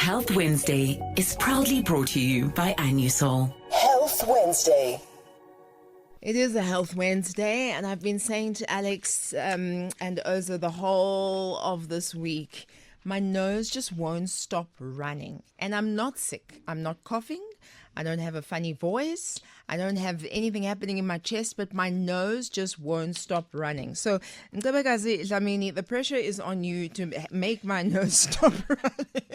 Health Wednesday is proudly brought to you by Anusol. Health Wednesday. It is a Health Wednesday, and I've been saying to Alex and Oza the whole of this week, my nose just won't stop running. And I'm not sick. I'm not coughing. I don't have a funny voice. I don't have anything happening in my chest, but my nose just won't stop running. So, Ncebekazi Dlamini, the pressure is on you to make my nose stop running.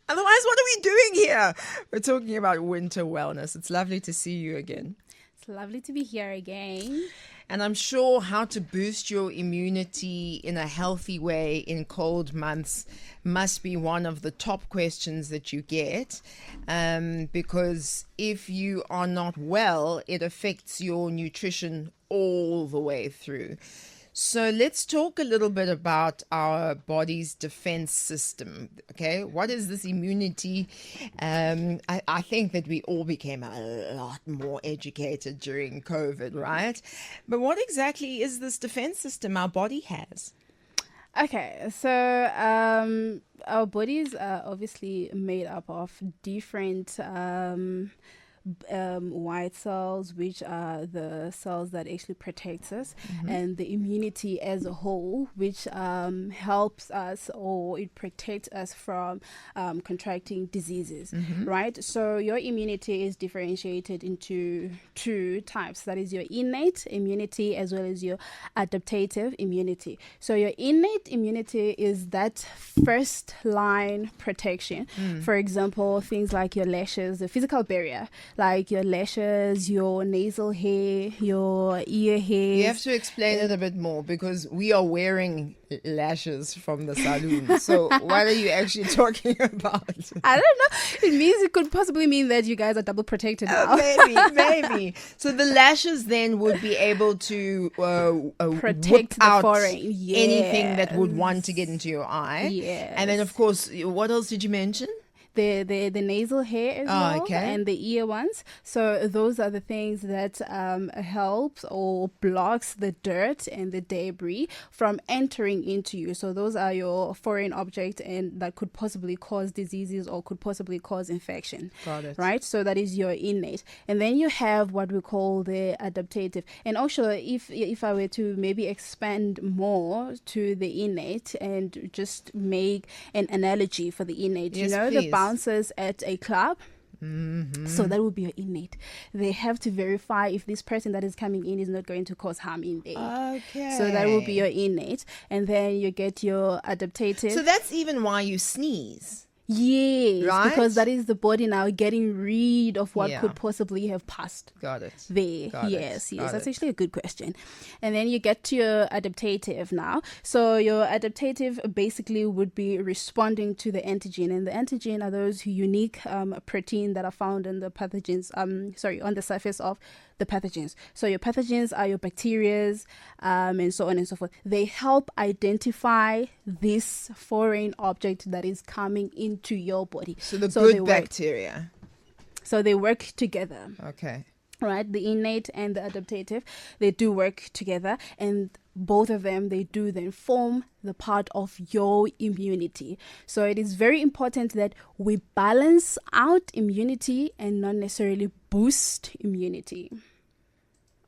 Otherwise, what are we doing here? We're talking about winter wellness. It's lovely to see you again. It's lovely to be here again. And I'm sure how to boost your immunity in a healthy way in cold months must be one of the top questions that you get. Because if you are not well, it affects your nutrition all the way through. So let's talk a little bit about our body's defense system. Okay, what is this immunity? I think that we all became a lot more educated during COVID, right? But what exactly is this defense system our body has? Okay, so our bodies are obviously made up of different white cells, which are the cells that actually protects us, and the immunity as a whole, which helps us, or it protects us from contracting diseases, right? So your immunity is differentiated into two types. That is your innate immunity as well as your adaptive immunity. So your innate immunity is that first line protection. For example, things like your lashes, the physical barrier, like your lashes, your nasal hair, your ear hair. You have to explain it a bit more because we are wearing lashes from the salon. So what are you actually talking about? I don't know. It could possibly mean that you guys are double protected now. Maybe. So the lashes then would be able to protect the out foreign. anything that would want to get into your eye. Yes. And then, of course, what else did you mention? The nasal hair as well, okay. And the ear ones. So those are the things that helps or blocks the dirt and the debris from entering into you. So those are your foreign objects, and that could possibly cause diseases or could possibly cause infection. Got it. Right? So that is your innate. And then you have what we call the adaptive. And also, if I were to maybe expand more to the innate and just make an analogy for the innate, yes, the please. bouncers at a club. So that would be your innate. They have to verify if this person that is coming in is not going to cause harm in there. Okay. So that will be your innate. And then you get your adaptive. So that's even why you sneeze. Yes, right? Because that is the body now getting rid of what could possibly have passed. Got it. There. Yes. That's actually a good question. And then you get to your adaptive now. So your adaptive basically would be responding to the antigen. And the antigen are those unique protein that are found in the pathogens, on the surface of the pathogens. So your pathogens are your bacterias, and so on and so forth. They help identify this foreign object that is coming into your body. So the good bacteria. So they work together. Okay. Right, the innate and the adaptive, they do work together, and both of them, they do then form the part of your immunity. So it is very important that we balance out immunity and not necessarily boost immunity.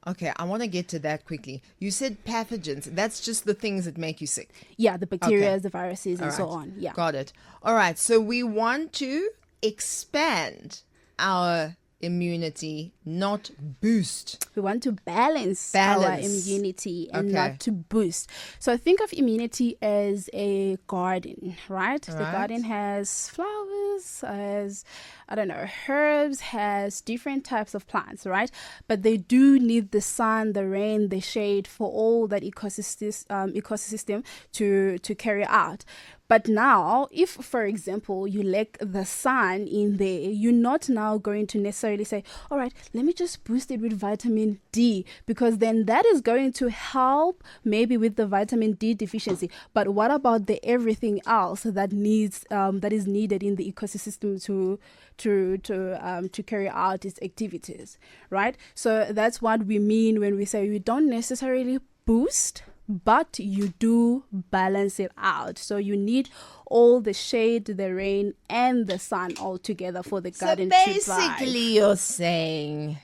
Okay, I want to get to that quickly. You said pathogens. That's just the things that make you sick. Yeah, the bacteria, Okay. the viruses, and so on. Yeah. Got it. All right, so we want to expand our immunity, not boost. We want to balance our immunity and not to boost. So think of immunity as a garden, right? The garden has flowers, has, herbs, has different types of plants, right? But they do need the sun, the rain, the shade for all that ecosystem to carry out. But now, if, for example, you lack the sun in there, you're not now going to necessarily say, all right, let me just boost it with vitamin D, because then that is going to help maybe with the vitamin D deficiency. But what about the everything else that is needed in the ecosystem to carry out its activities, right? So that's what we mean when we say we don't necessarily boost, but you do balance it out. So you need all the shade, the rain, and the sun all together for the garden to thrive. So basically you're saying,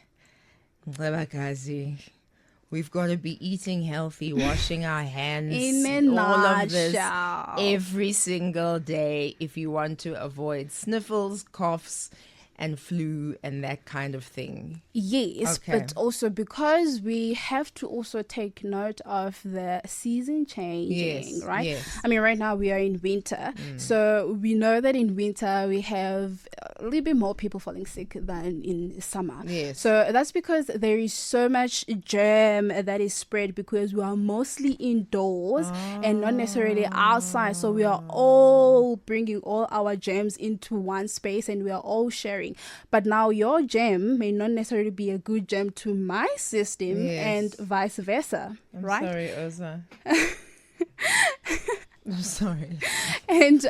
we've got to be eating healthy, washing our hands, all of this every single day if you want to avoid sniffles, coughs, and flu and that kind of thing. Yes, but also because we have to also take note of the season changing, right? Yes. I mean, right now we are in winter, so we know that in winter we have a little bit more people falling sick than in summer. Yes. So that's because there is so much germ that is spread because we are mostly indoors and not necessarily outside. So we are all bringing all our germs into one space and we are all sharing. But now your gem may not necessarily be a good gem to my system and vice versa, right? Sorry, Oza. I'm sorry. And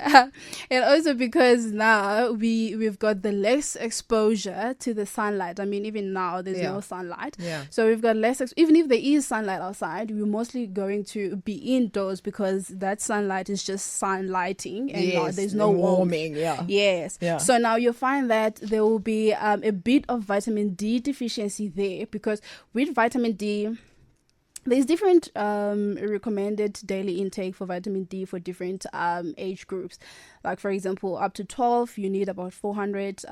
also because now we've got the less exposure to the sunlight. I mean, even now there's no sunlight. Yeah. So we've got less, even if there is sunlight outside, we're mostly going to be indoors because that sunlight is just sunlighting and there's no warming. Yes. Yeah. So now you'll find that there will be a bit of vitamin D deficiency there because with vitamin D, there's different recommended daily intake for vitamin D for different age groups. Like, for example, up to 12, you need about 400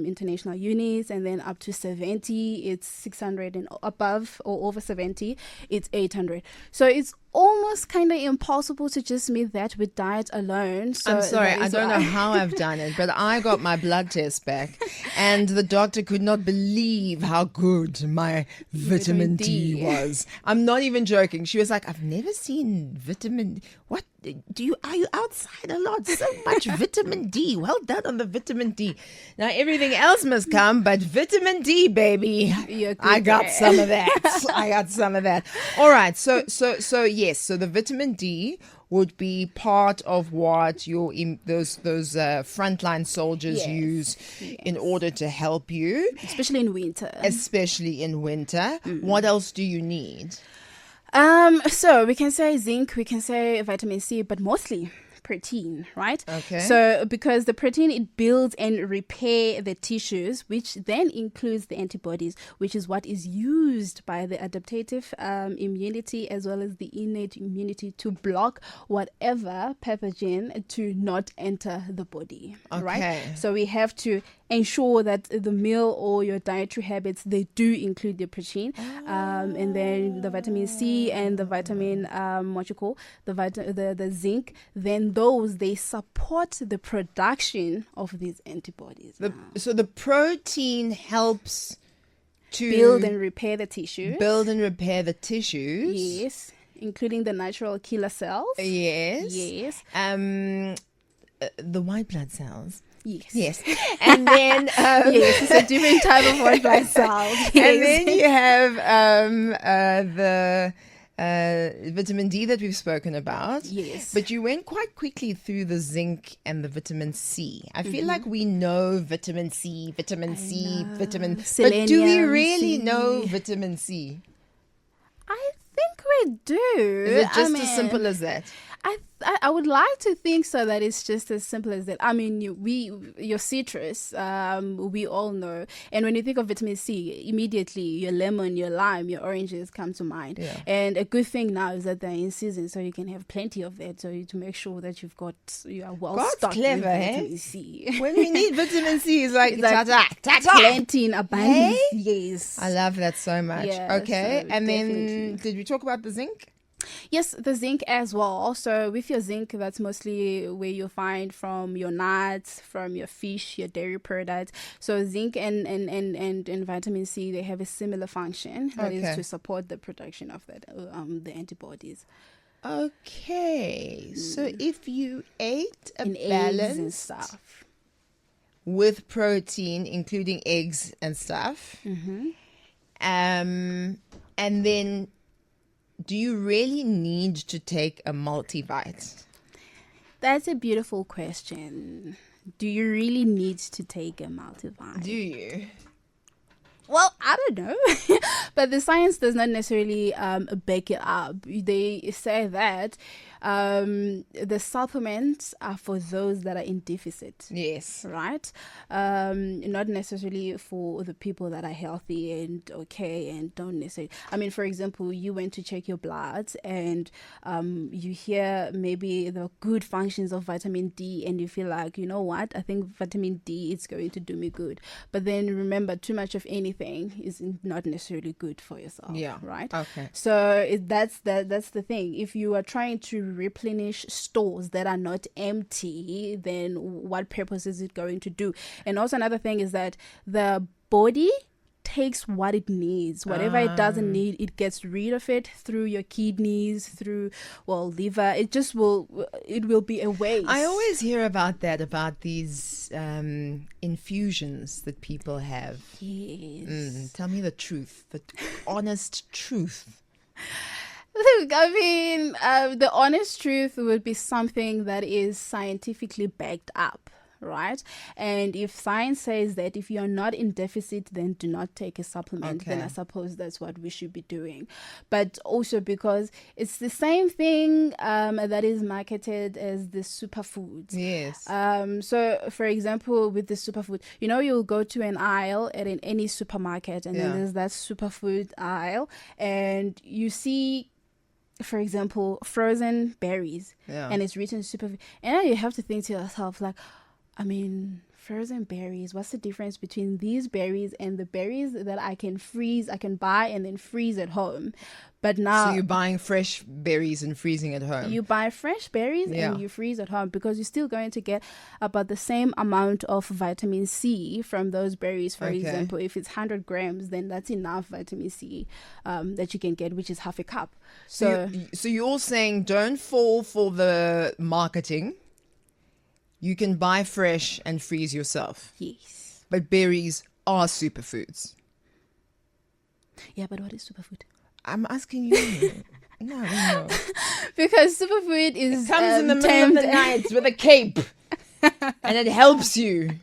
international units, and then up to 70, it's 600, and above or over 70, it's 800. So it's almost kind of impossible to just meet that with diet alone. So I'm sorry, I don't know how I've done it, but I got my blood test back and the doctor could not believe how good my vitamin D was. I'm not even joking. She was like, I've never seen vitamin. What? Are you outside a lot? So much vitamin D. Well done on the vitamin D. Now everything else must come, but vitamin D, baby. I got some of that. All right. So yes. So the vitamin D would be part of what those frontline soldiers use in order to help you, especially in winter. What else do you need? So we can say zinc, we can say vitamin C, but mostly protein, right? Okay. So because the protein, it builds and repair the tissues, which then includes the antibodies, which is what is used by the adaptive immunity as well as the innate immunity to block whatever pathogen to not enter the body, right? So we have to ensure that the meal or your dietary habits, they do include the protein, and then the vitamin C and the vitamin the zinc. Then those, they support the production of these antibodies. So the protein helps to build and repair the tissues. Yes, including the natural killer cells. Yes. The white blood cells. Yes. And then yes, it's a different type of white blood cells. Yes. And then you have the vitamin D that we've spoken about. Yes. But you went quite quickly through the zinc and the vitamin C. I feel like we know vitamin C, but do we really know vitamin C? I think we do. Is it just as simple as that? I would like to think so, that it's just as simple as that. I mean, your citrus, we all know. And when you think of vitamin C, immediately your lemon, your lime, your oranges come to mind. Yeah. And a good thing now is that they're in season, so you can have plenty of that. So to make sure that you are well stocked with vitamin C. When we need vitamin C, it's like plenty in abundance. Hey? Yes. I love that so much. Yeah, okay. so And definitely. then did we talk about the zinc? Yes, the zinc as well. So with your zinc, that's mostly where you'll find from your nuts, from your fish, your dairy products. So zinc and vitamin C, they have a similar function. That is to support the production of that the antibodies. Okay. So if you ate a balanced and stuff with protein, including eggs and stuff, and then do you really need to take a multivite? That's a beautiful question. Do you really need to take a multivite? Do you? Well, I don't know, but the science does not necessarily back it up. They say that the supplements are for those that are in deficit. Yes. Right? Not necessarily for the people that are healthy and okay and don't necessarily. I mean, for example, you went to check your blood and you hear maybe the good functions of vitamin D and you feel like, you know what, I think vitamin D is going to do me good. But then remember, too much of anything is not necessarily good for yourself. Yeah. Right? Okay. So that's the thing. If you are trying to replenish stores that are not empty, then what purpose is it going to do? And also another thing is that the body takes what it needs. Whatever it doesn't need, it gets rid of it through your kidneys, through liver. It will be a waste. I always hear about these infusions that people have. Yes. Tell me the truth, the honest truth. Look, I mean, the honest truth would be something that is scientifically backed up. Right? And if science says that if you're not in deficit, then do not take a supplement, then I suppose that's what we should be doing. But also because it's the same thing that is marketed as the superfoods. Yes. So, for example, with the superfood, you'll go to an aisle at any supermarket and then there's that superfood aisle and you see, for example, frozen berries and it's written superfood. And then you have to think to yourself like, I mean, frozen berries, what's the difference between these berries and the berries that I can buy and then freeze at home? But now... So you're buying fresh berries and freezing at home? You buy fresh berries and you freeze at home because you're still going to get about the same amount of vitamin C from those berries. For example, if it's 100 grams, then that's enough vitamin C that you can get, which is half a cup. So you're saying don't fall for the marketing. You can buy fresh and freeze yourself. Yes. But berries are superfoods. Yeah, but what is superfood? I'm asking you. No. Because superfood is... It comes in the middle of the night with a cape. And it helps you.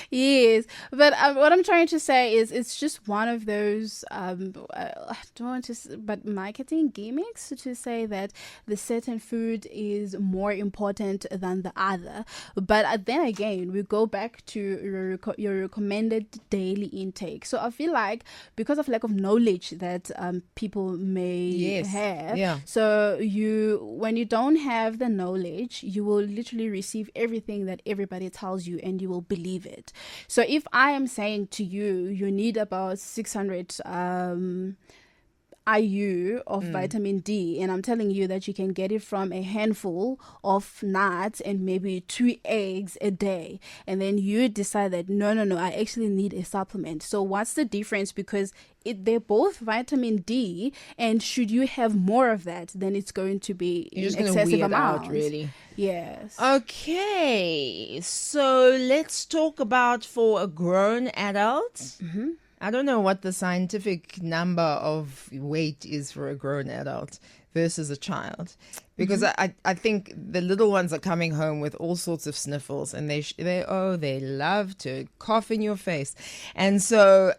Yes, but what I'm trying to say is it's just one of those I don't want to, but marketing gimmicks to say that the certain food is more important than the other. But then again, we go back to your recommended daily intake. So I feel like because of lack of knowledge that people may have, so when you don't have the knowledge, you will literally receive everything that everybody tells you and you will believe it. So if I am saying to you, you need about 600 IU of vitamin D, and I'm telling you that you can get it from a handful of nuts and maybe 2 eggs a day, and then you decide that no, I actually need a supplement. So what's the difference? Because they're both vitamin D, and should you have more of that, then it's going to be You're just excessive amount. Out, really. Yes. Okay, so let's talk about for a grown adult. Mm-hmm. I don't know what the scientific number of weight is for a grown adult versus a child, because I think the little ones are coming home with all sorts of sniffles, and they love to cough in your face, and so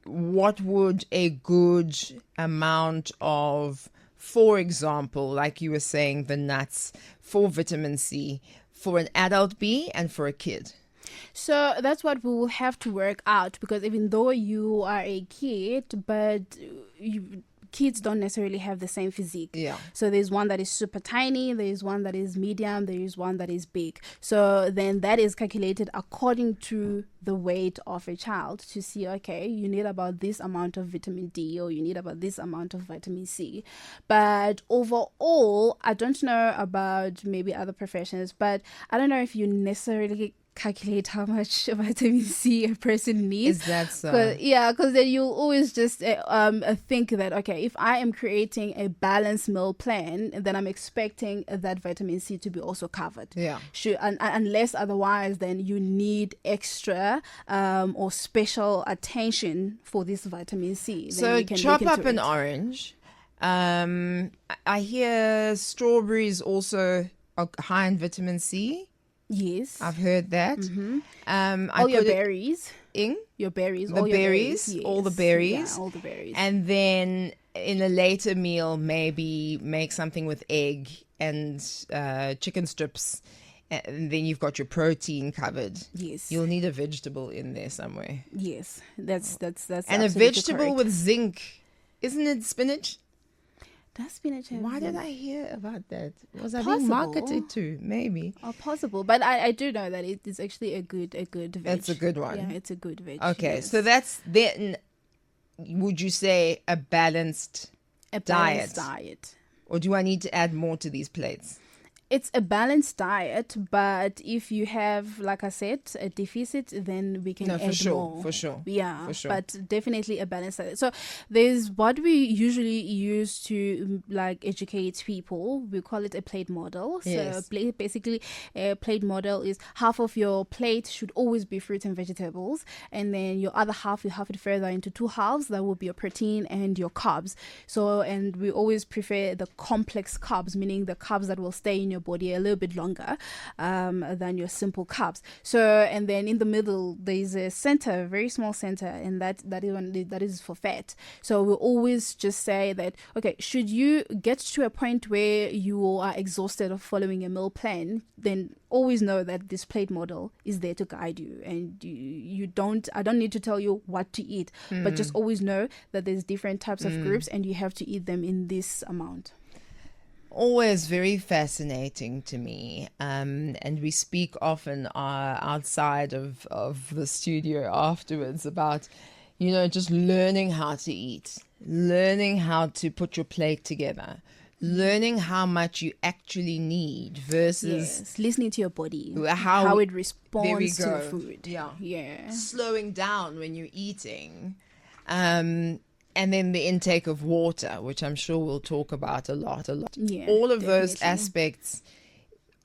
what would a good amount of, for example, like you were saying, the nuts for vitamin C for an adult be and for a kid? So that's what we will have to work out, because even though you are a kid, but kids don't necessarily have the same physique. Yeah. So there's one that is super tiny, there's one that is medium, there is one that is big. So then that is calculated according to the weight of a child to see, okay, you need about this amount of vitamin D or you need about this amount of vitamin C. But overall, I don't know about maybe other professions, but I don't know if you necessarily calculate how much vitamin C a person needs. Is that so? Because then you'll always just think that, okay, if I am creating a balanced meal plan, then I'm expecting that vitamin C to be also covered. Yeah. Unless otherwise, then you need extra or special attention for this vitamin C. So then chop up an orange. I hear strawberries also are high in vitamin C. Yes. I've heard that. Mm-hmm. All your berries. Your berries. The berries. Yes. All the berries. Yeah, all the berries. And then in a later meal, maybe make something with egg and chicken strips. And then you've got your protein covered. Yes. You'll need a vegetable in there somewhere. Yes. That's And a vegetable correct. with zinc. Isn't it spinach? Does spinach have Why zinc? did I hear about that? Was I Possible. being marketed to? Maybe. Oh, possible. But I do know that it is actually a good veg. It's a good one. Yeah, it's a good veg. Okay, yes. so that's then. Would you say a balanced diet? Or do I need to add more to these plates? It's a balanced diet, but if you have, like I said, a deficit, then we can add more. For sure. Yeah, for sure. But definitely a balanced diet. So there's what we usually use to like educate people. We call it a plate model. Yes. So basically, a plate model is half of your plate should always be fruits and vegetables, and then your other half you have it further into two halves. That will be your protein and your carbs. So, and we always prefer the complex carbs, meaning the carbs that will stay in your body a little bit longer than your simple carbs. So, and then in the middle there's a center, a very small center, and that is for fat. So we always just say that, okay, should you get to a point where you are exhausted of following a meal plan, then always know that this plate model is there to guide you, and I don't need to tell you what to eat, but just always know that there's different types of groups and you have to eat them in this amount. Always very fascinating to me, and we speak often outside of the studio afterwards about, just learning how to eat, learning how to put your plate together, learning how much you actually need versus listening to your body, how it responds to the food. Yeah. Slowing down when you're eating. And then the intake of water, which I'm sure we'll talk about a lot. Yeah, all of those aspects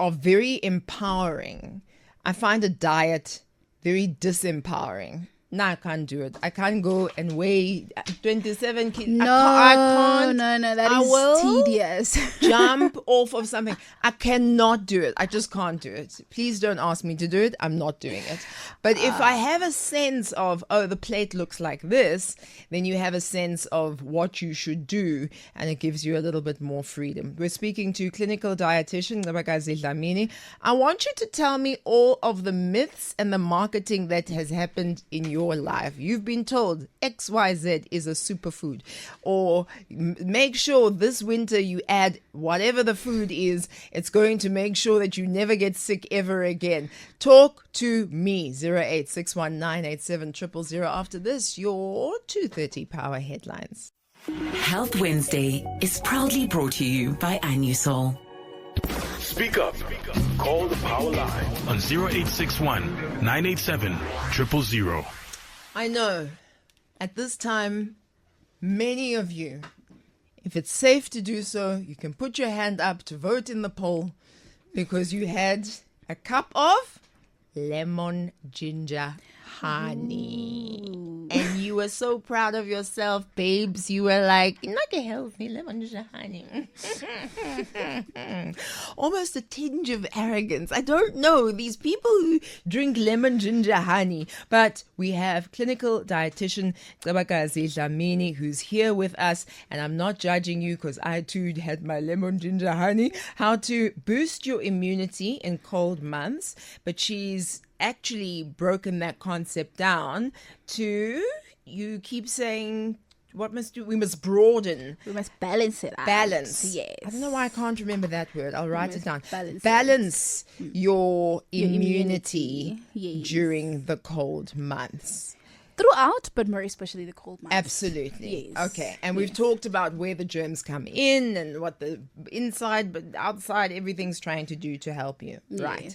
are very empowering. I find a diet very disempowering. No, I can't do it. I can't go and weigh 27 kilos. No, I can't. No, that is tedious. Jump off of something. I cannot do it. I just can't do it. Please don't ask me to do it. I'm not doing it. But if I have a sense of, the plate looks like this, then you have a sense of what you should do, and it gives you a little bit more freedom. We're speaking to clinical dietitian Ngabakazi Dlamini. I want you to tell me all of the myths and the marketing that has happened in your life. You've been told XYZ is a superfood, or make sure this winter you add whatever the food is. It's going to make sure that you never get sick ever again. Talk to me. 0861987000. After this, your 2:30 Power Headlines. Health Wednesday is proudly brought to you by Anusol. Speak up. Call the Power Line on 0861 987 000. I know at this time, many of you, if it's safe to do so, you can put your hand up to vote in the poll because you had a cup of lemon ginger honey. Ooh. And you were so proud of yourself, babes. You were like, you're not going to help me, lemon ginger honey. Almost a tinge of arrogance. I don't know these people who drink lemon ginger honey. But we have clinical dietitian Ngabakazi Dlamini who's here with us. And I'm not judging you because I too had my lemon ginger honey. How to boost your immunity in cold months. But she's actually broken that concept down to, you keep saying, what must do? We must broaden. We must balance it out. Balance. Yes. I don't know why I can't remember that word. I'll write it down. Balance your immunity yes. during the cold months. Throughout, but more especially the cold months. Absolutely. Yes. Okay. And we've talked about where the germs come in and what the inside, but outside, everything's trying to do to help you. Yes. Right.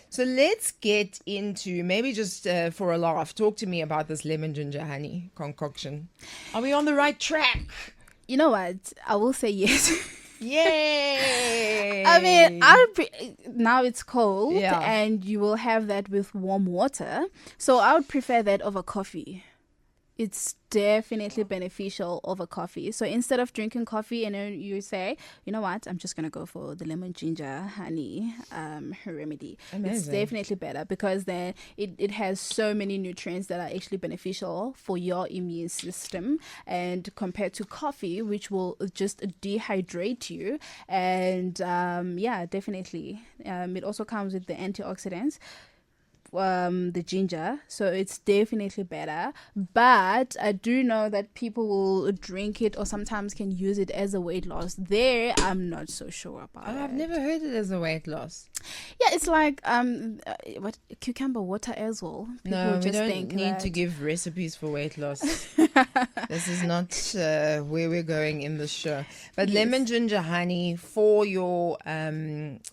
So let's get into, maybe just for a laugh, talk to me about this lemon ginger honey concoction. Are we on the right track? You know what? I will say yes. Yay! I mean, now it's cold and you will have that with warm water. So I would prefer that over coffee. It's definitely beneficial over coffee. So instead of drinking coffee and then you say, you know what, I'm just going to go for the lemon ginger honey remedy. Amazing. It's definitely better because then it has so many nutrients that are actually beneficial for your immune system, and compared to coffee, which will just dehydrate you. And definitely. It also comes with the antioxidants, the ginger, so it's definitely better. But I do know that people will drink it or sometimes can use it as a weight loss. There, I'm not so sure about it. I've never heard it as a weight loss. Yeah, it's like what, cucumber water as well. People No, we just don't need to give recipes for weight loss. This is not where we're going in this show. But lemon ginger honey for your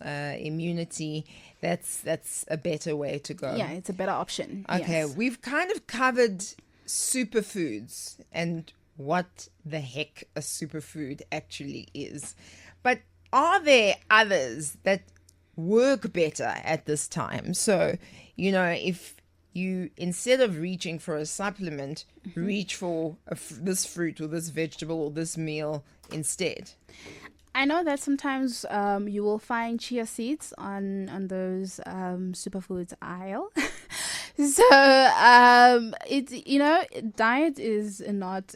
immunity, that's a better way to go. Yeah, it's a better option. Okay, yes. We've kind of covered superfoods and what the heck a superfood actually is. But are there others that work better at this time? So, if you, instead of reaching for a supplement, reach for this fruit or this vegetable or this meal instead. I know that sometimes you will find chia seeds on those superfoods aisle. So diet is not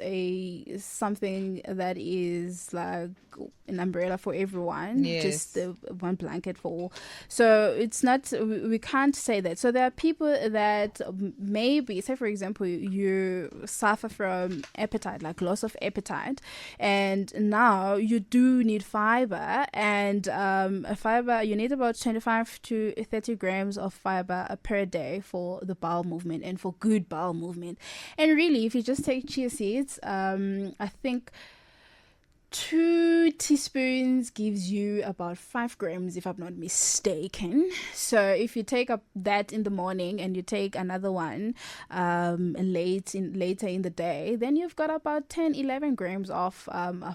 something that is like an umbrella for everyone. Yes. Just one blanket for all. So it's not. We can't say that. So there are people that maybe, say for example, you suffer from appetite, like loss of appetite, and now you do need fiber, and fiber, you need about 25 to 30 grams of fiber per day for the bowel movement and for good bowel movement. And really, if you just take chia seeds, I think 2 teaspoons gives you about 5 grams, if I'm not mistaken. So if you take up that in the morning and you take another one later in the day, then you've got about 10-11 grams of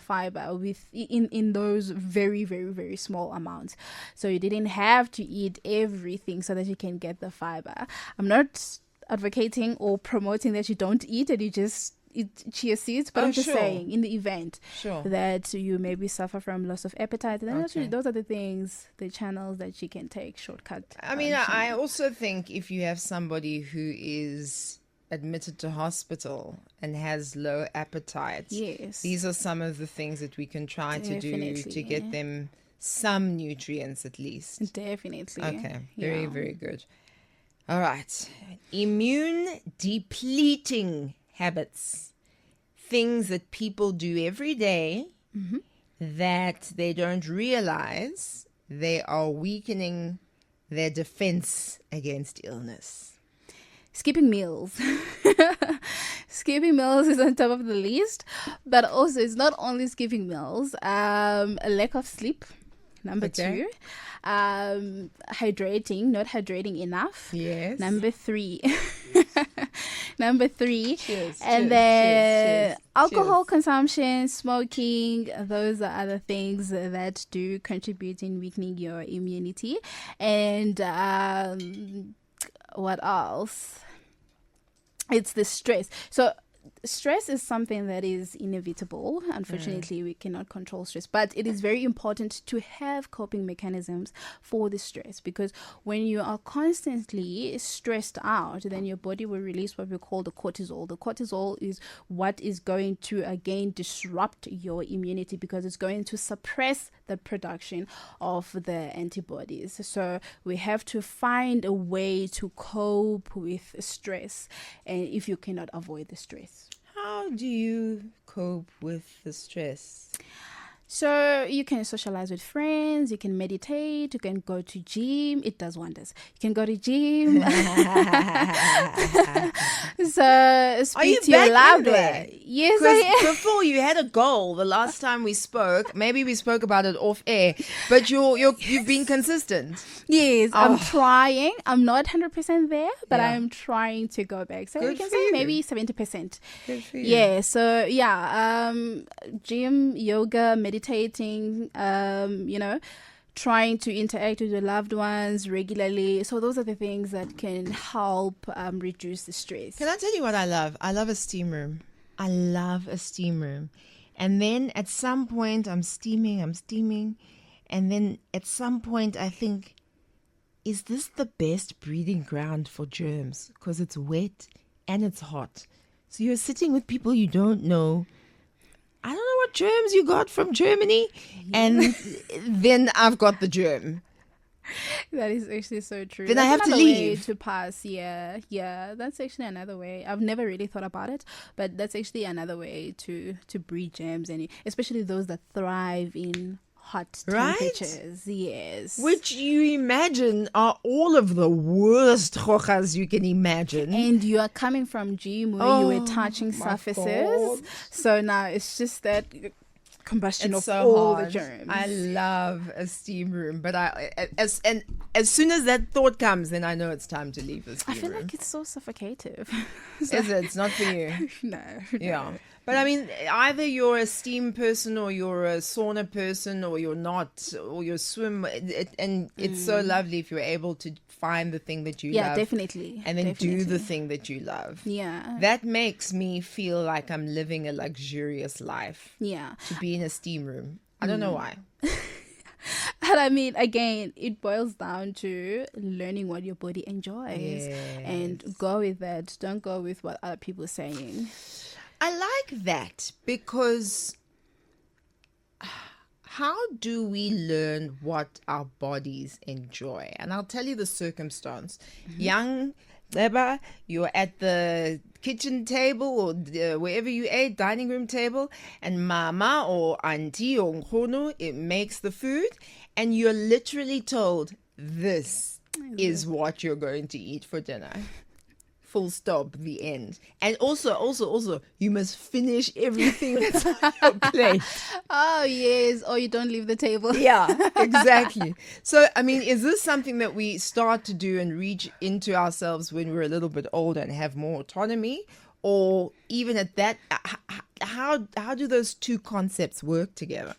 fiber in those very, very, very small amounts. So you didn't have to eat everything so that you can get the fiber. I'm not advocating or promoting that you don't eat and you just eat chia seeds, but I'm just saying, in the event that you maybe suffer from loss of appetite, then those are the things, the channels that you can take shortcut. I mean, I also think if you have somebody who is admitted to hospital and has low appetite, these are some of the things that we can try to do to get them some nutrients at least. Definitely. Okay, very, very good. All right, immune depleting habits, things that people do every day that they don't realize they are weakening their defense against illness. Skipping meals. Skipping meals is on top of the list, but also it's not only skipping meals. A lack of sleep, number 2. Hydrating, not hydrating enough. Yes. Number 3. Cheers, and then alcohol consumption, smoking, those are other things that do contribute in weakening your immunity. And what else? It's the stress. So stress is something that is inevitable. Unfortunately, we cannot control stress, but it is very important to have coping mechanisms for the stress, because when you are constantly stressed out, then your body will release what we call the cortisol. The cortisol is what is going to again disrupt your immunity, because it's going to suppress the production of the antibodies. So we have to find a way to cope with stress, and if you cannot avoid the stress. How do you cope with the stress? So you can socialize with friends, you can meditate, you can go to gym. It does wonders. You can go to gym. So speak to your loved one. Yes, I am. Before you had a goal the last time we spoke. Maybe we spoke about it off air, but you've been consistent. Yes, I'm trying. I'm not 100% there, but I'm trying to go back. So we can say maybe 70%. Good for you. Yeah. So yeah, gym, yoga, meditating, trying to interact with your loved ones regularly. So those are the things that can help reduce the stress. Can I tell you what I love? I love a steam room. I love a steam room. And then at some point I'm steaming. And then at some point I think, is this the best breeding ground for germs? Because it's wet and it's hot. So you're sitting with people you don't know. I don't know what germs you got from Germany. And then I've got the germ. That is actually so true. Then that's I have to leave. Way to pass. Yeah. That's actually another way. I've never really thought about it, but that's actually another way to breed germs, and especially those that thrive in hot temperatures. Yes. Which you imagine are all of the worst hojas you can imagine. And you are coming from gym where you were touching surfaces. God. So now it's just that combustion of all the germs. I love a steam room, but as soon as that thought comes, then I know it's time to leave the steam room. I feel like it's so suffocative. Is it? It's not for you. No. Yeah. But I mean, either you're a steam person or you're a sauna person or you're not, or you swim. And it's so lovely if you're able to find the thing that you love. Yeah, definitely. And then do the thing that you love. Yeah. That makes me feel like I'm living a luxurious life. Yeah. To be in a steam room. I don't know why. And I mean, again, it boils down to learning what your body enjoys. Yes. And go with that. Don't go with what other people are saying. I like that because how do we learn what our bodies enjoy? And I'll tell you the circumstance. Young Leba, you're at the kitchen table or wherever you ate, dining room table, and mama or auntie or nkhono, it makes the food, and you're literally told, this is what you're going to eat for dinner. Full stop, the end. And also, you must finish everything that's on your plate. Oh, yes. Or you don't leave the table. Yeah, exactly. So, I mean, is this something that we start to do and reach into ourselves when we're a little bit older and have more autonomy? Or even at that, how do those two concepts work together?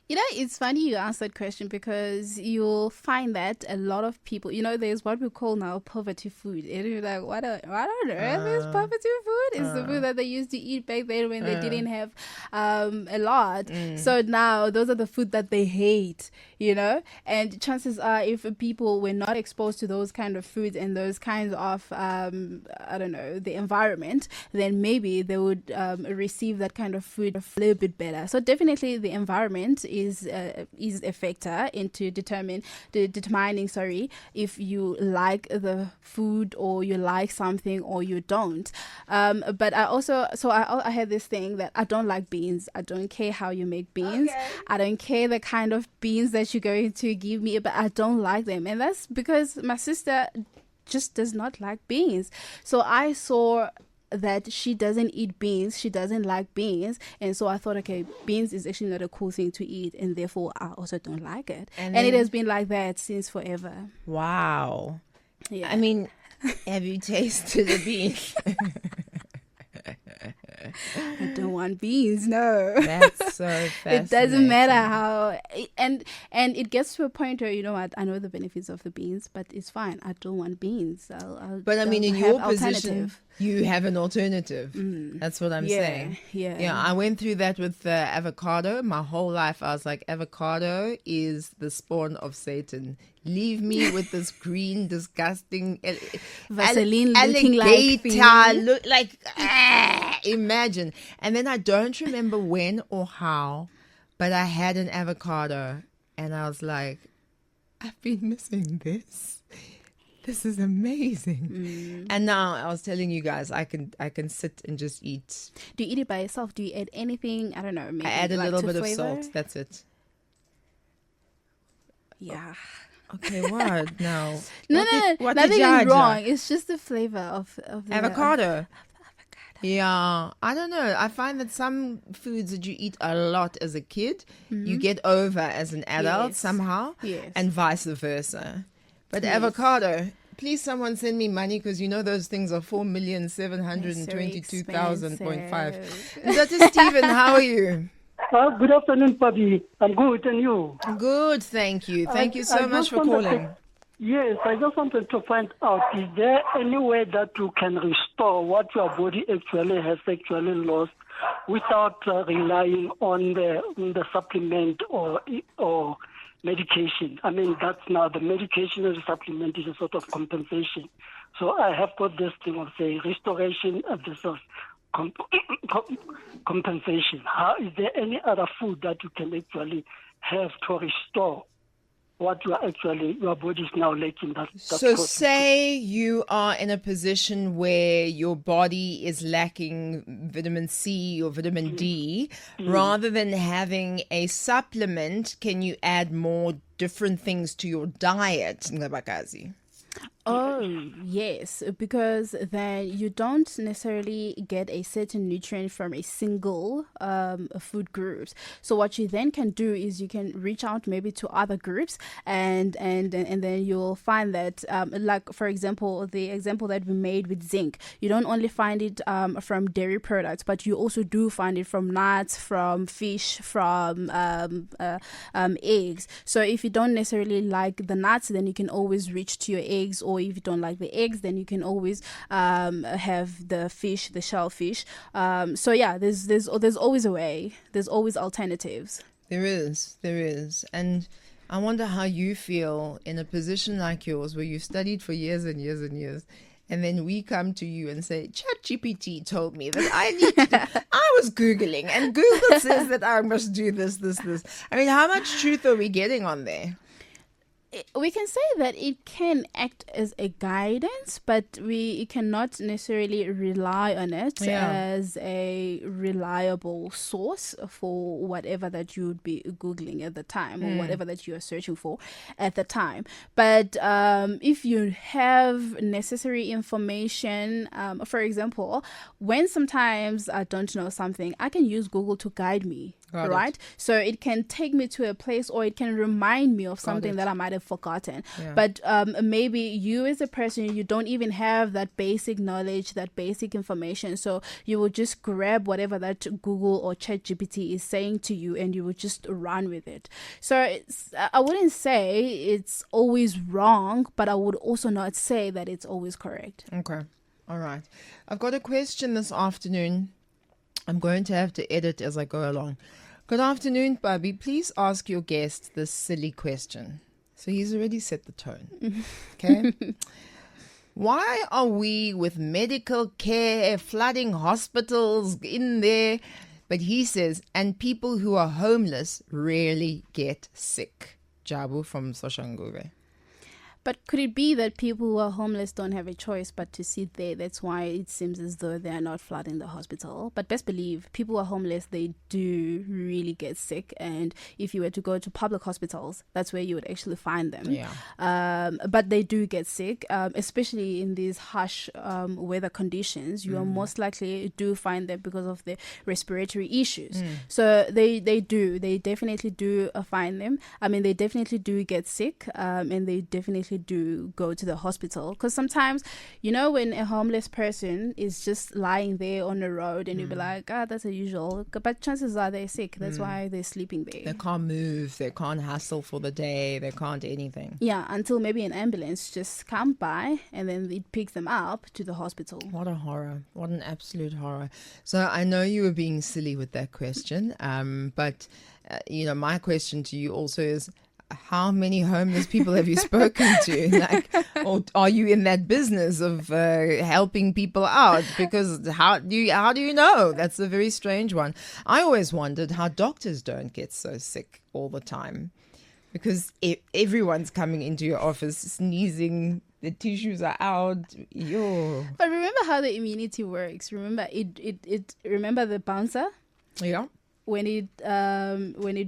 You know, it's funny you ask that question because you'll find that a lot of people, there's what we call now poverty food. And you're like, what on earth is poverty food? It's the food that they used to eat back then when they didn't have a lot. So now those are the food that they hate, And chances are if people were not exposed to those kind of foods and those kinds of, the environment, then maybe they would receive that kind of food a little bit better. So definitely the environment is a factor into determining if you like the food or you like something or you don't. But I had this thing that I don't like beans. I don't care how you make beans. Okay. I don't care the kind of beans that you're going to give me, but I don't like them, and that's because my sister just does not like beans. So I saw that she doesn't eat beans, she doesn't like beans, and so I thought, okay, beans is actually not a cool thing to eat, and therefore I also don't like it. And it has been like that since forever. Wow. Yeah. I mean, have you tasted a bean? I don't want beans, no. That's so fascinating. It doesn't matter how, and it gets to a point where, you know what, I know the benefits of the beans, but it's fine. I don't want beans. But I mean, in your position, you have an alternative. That's what I'm saying. Yeah. I went through that with avocado. My whole life, I was like, avocado is the spawn of Satan. Leave me with this green, disgusting Vaseline looking like imagine. And then I don't remember when or how, but I had an avocado and I was like, I've been missing this. This is amazing. And now I was telling you guys, I can sit and just eat. Do you eat it by yourself? Do you add anything? I don't know. Maybe I add a little bit flavor? of salt. That's it. Yeah. Okay, what now? No, nothing is wrong. It's just the flavor of the avocado. Yeah, I don't know. I find that some foods that you eat a lot as a kid, you get over as an adult somehow, and vice versa. But avocado, please someone send me money because those things are 4,722,000.5. Dr. Stephen, how are you? Good afternoon, Pabi. I'm good, and you? Good, thank you. Thank you so much for calling. Yes, I just wanted to find out, is there any way that you can restore what your body actually has lost without relying on the supplement or medication? I mean, that's now the medication and the supplement is a sort of compensation. So I have got this thing of, say, restoration versus compensation. How is there any other food that you can actually have to restore what your body is now lacking? So say you are in a position where your body is lacking vitamin C or vitamin D, rather than having a supplement, can you add more different things to your diet, Ngabakazi? Oh, yes, because then you don't necessarily get a certain nutrient from a single food groups. So what you then can do is you can reach out maybe to other groups and then you'll find that like, for example, the example that we made with zinc, you don't only find it from dairy products, but you also do find it from nuts, from fish, from eggs. So if you don't necessarily like the nuts, then you can always reach to your eggs, or if you don't like the eggs, then you can always have the fish, the shellfish. So yeah, there's always a way. There's always alternatives. There is, and I wonder how you feel in a position like yours, where you've studied for years and years and years, and then we come to you and say, ChatGPT told me that I need to I was Googling, and Google says that I must do this. I mean, how much truth are we getting on there? We can say that it can act as a guidance, but we cannot necessarily rely on it as a reliable source for whatever that you would be Googling at the time, or whatever that you are searching for at the time. But if you have necessary information, for example, when sometimes I don't know something, I can use Google to guide me. Right? So it can take me to a place, or it can remind me of something that I might have forgotten. Yeah. But maybe you as a person, you don't even have that basic knowledge, that basic information. So you will just grab whatever that Google or ChatGPT is saying to you, and you will just run with it. So I wouldn't say it's always wrong, but I would also not say that it's always correct. Okay. All right. I've got a question this afternoon. I'm going to have to edit as I go along. Good afternoon, Pabi. Please ask your guest this silly question. So he's already set the tone. Okay. Why are we with medical care, flooding hospitals in there? But he says, and people who are homeless rarely get sick. Jabu from Soshanguve. But could it be that people who are homeless don't have a choice but to sit there? That's why it seems as though they are not flooding the hospital. But best believe, people who are homeless, they do really get sick. And if you were to go to public hospitals, that's where you would actually find them. Yeah. But they do get sick, especially in these harsh weather conditions. You are most likely do find them because of the respiratory issues. So they definitely do find them. I mean, they definitely do get sick, and they definitely do go to the hospital, because sometimes, you know, when a homeless person is just lying there on the road and you'll be like, that's the usual, but chances are they're sick. That's why they're sleeping there. They can't move, they can't hustle for the day, they can't anything. Yeah, until maybe an ambulance just come by and then it picks them up to the hospital. What a horror. What an absolute horror. So I know you were being silly with that question, but you know, my question to you also is, how many homeless people have you spoken to? Like, or are you in that business of helping people out? Because how do you know? That's a very strange one. I always wondered how doctors don't get so sick all the time, because everyone's coming into your office sneezing. The tissues are out. Yo. But remember how the immunity works. Remember remember the bouncer? Yeah. When it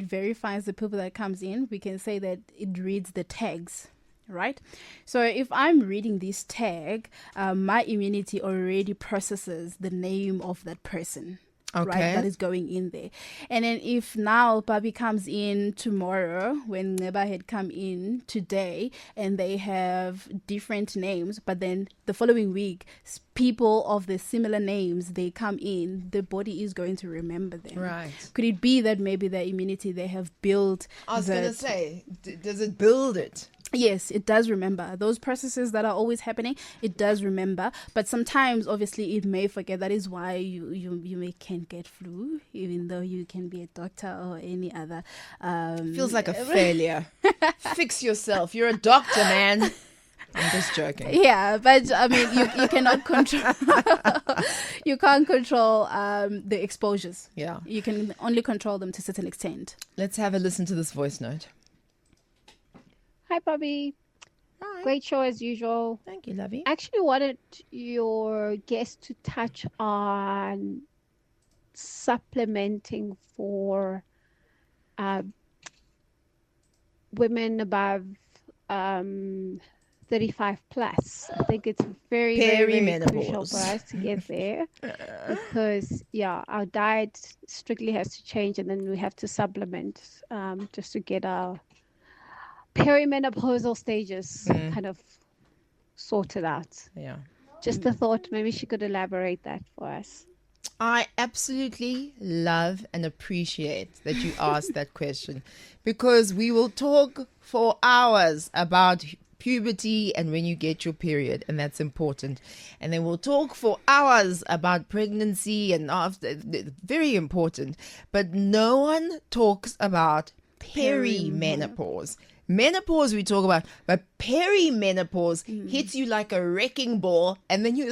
verifies the people that comes in, we can say that it reads the tags, right? So if I'm reading this tag, my immunity already processes the name of that person. right, that is going in there. And then if now Pabi comes in tomorrow, when Neba had come in today, and they have different names, but then the following week, people of the similar names, they come in, the body is going to remember them. Right. Could it be that maybe the immunity they have built... I was going to say, does it build it? Yes, it does remember. Those processes that are always happening, it does remember. But sometimes, obviously, it may forget. That is why you can get flu, even though you can be a doctor or any other. Feels like a failure. Fix yourself. You're a doctor, man. I'm just joking. Yeah, but I mean, you cannot control. You can't control the exposures. Yeah. You can only control them to a certain extent. Let's have a listen to this voice note. Hi, Pabi. Hi. Great show as usual. Thank you, lovey. I actually wanted your guest to touch on supplementing for women above 35 plus. I think it's very, very crucial for us to get there because, our diet strictly has to change, and then we have to supplement just to get our perimenopausal stages kind of sorted out. Yeah. Just a thought. Maybe she could elaborate that for us. I absolutely love and appreciate that you asked that question, because we will talk for hours about puberty and when you get your period, and that's important. And then we'll talk for hours about pregnancy and after, very important. But no one talks about perimenopause. Menopause we talk about, but perimenopause hits you like a wrecking ball, and then you're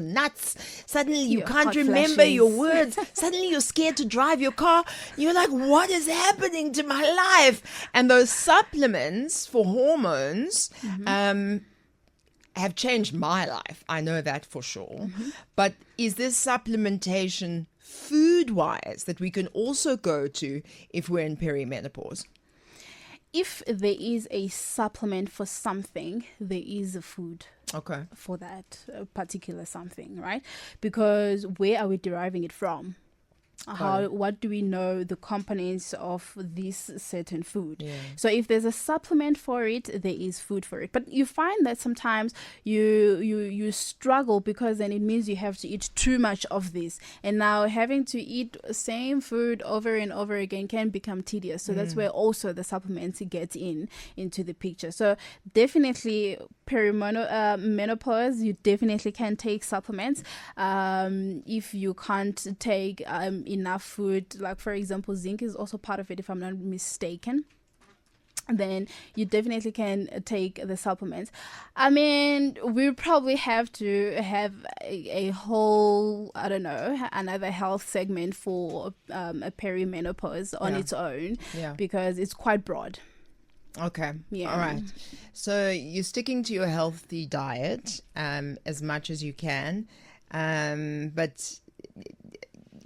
nuts. Suddenly you can't remember your words. Suddenly you're scared to drive your car. You're like, what is happening to my life? And those supplements for hormones have changed my life. I know that for sure. But is this supplementation food-wise that we can also go to if we're in perimenopause? If there is a supplement for something, there is a food for that particular something, right? Because where are we deriving it from? What do we know the components of this certain food? So if there's a supplement for it, there is food for it. But you find that sometimes you struggle, because then it means you have to eat too much of this, and now having to eat the same food over and over again can become tedious. So that's where also the supplements get into the picture. So definitely menopause, you definitely can take supplements. If you can't take enough food, like for example zinc is also part of it if I'm not mistaken, then you definitely can take the supplements. I mean, we probably have to have a whole, I don't know, another health segment for a perimenopause on its own, because it's quite broad. Okay. Yeah. All right. So you're sticking to your healthy diet as much as you can, but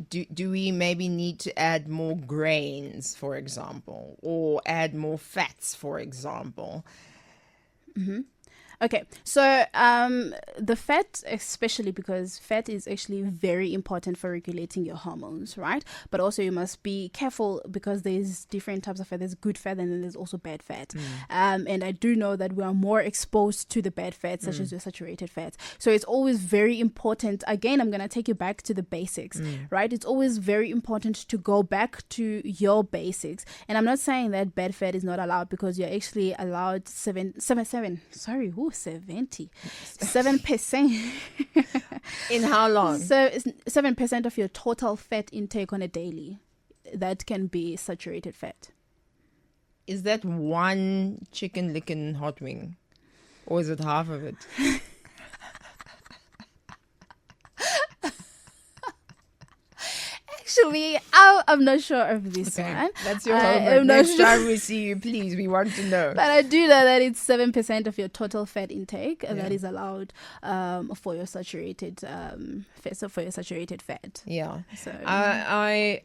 do we maybe need to add more grains, for example, or add more fats, for example? Okay, so the fat, especially because fat is actually very important for regulating your hormones, right? But also you must be careful, because there's different types of fat. There's good fat and then there's also bad fat. And I do know that we are more exposed to the bad fats, such as the saturated fats. So it's always very important. Again, I'm going to take you back to the basics, right? It's always very important to go back to your basics. And I'm not saying that bad fat is not allowed, because you're actually allowed 7%. In how long? So 7% of your total fat intake on a daily, that can be saturated fat. Is that one chicken licking hot wing, or is it half of it? Actually, I'm not sure of this one. That's your homework. Next time we see you, please, we want to know. But I do know that it's 7% of your total fat intake that is allowed for your saturated fat. So for your saturated fat. Yeah. So I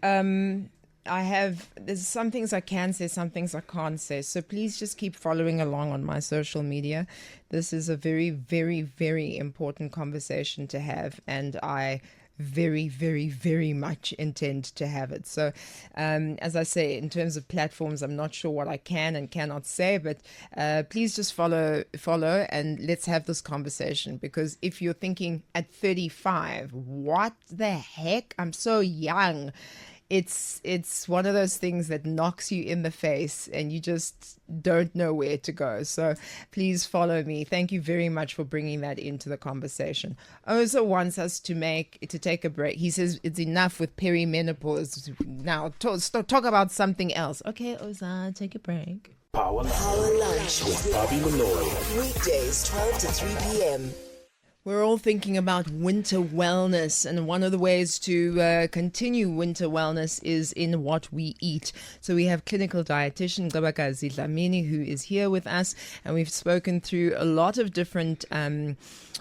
have, there's some things I can say, some things I can't say. So please just keep following along on my social media. This is a very, very, very important conversation to have, and I very, very, very much intend to have it. So, as I say, in terms of platforms, I'm not sure what I can and cannot say, but please just follow, and let's have this conversation. Because if you're thinking at 35, what the heck? I'm so young. It's one of those things that knocks you in the face and you just don't know where to go. So please follow me. Thank you very much for bringing that into the conversation. Oza wants us to take a break. He says it's enough with perimenopause. Now talk about something else. Okay, Oza, take a break. Power Lunch with Pabi Moloi. Weekdays 12 to 3 p.m. We're all thinking about winter wellness, and one of the ways to continue winter wellness is in what we eat. So we have clinical dietitian Gabakazi Dlamini, who is here with us, and we've spoken through a lot of different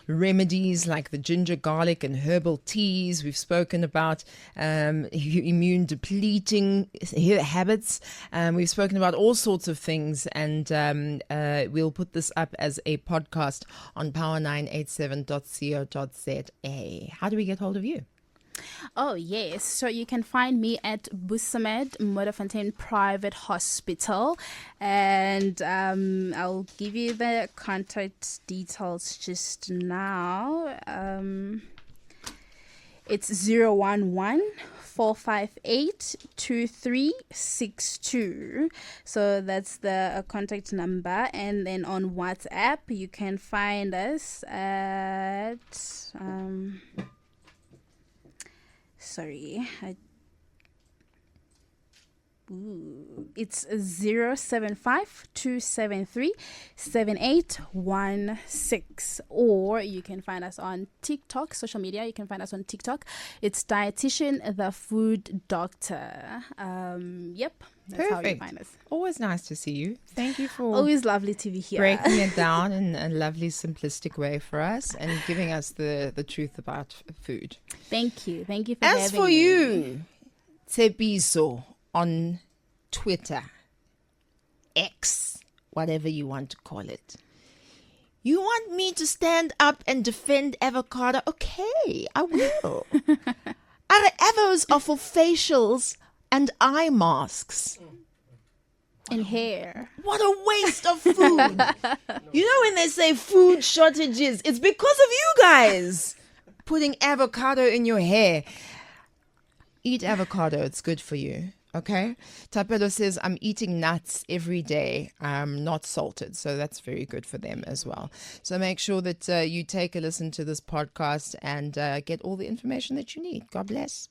remedies like the ginger, garlic, and herbal teas. We've spoken about immune depleting habits. We've spoken about all sorts of things, and we'll put this up as a podcast on power987.co.za. How do we get hold of you? Oh, yes. So you can find me at Busamed Modafontein Private Hospital. And I'll give you the contact details just now. It's 011-458-2362. So that's the contact number. And then on WhatsApp, you can find us at... it's 075-273-7816, or you can find us on TikTok, social media. You can find us on TikTok. It's Dietitian the Food Doctor. Yep, that's how you find us. Always nice to see you. Thank you for always lovely to be here. Breaking it down in a lovely, simplistic way for us and giving us the truth about food. Thank you for having me. As for you, Tsepiso on Twitter, X, whatever you want to call it. You want me to stand up and defend avocado? Okay, I will. Our avos are for facials and eye masks. And hair. What a waste of food. You know when they say food shortages, it's because of you guys putting avocado in your hair. Eat avocado, it's good for you. Okay. Tapelo says, I'm eating nuts every day, not salted. So that's very good for them as well. So make sure that you take a listen to this podcast and get all the information that you need. God bless.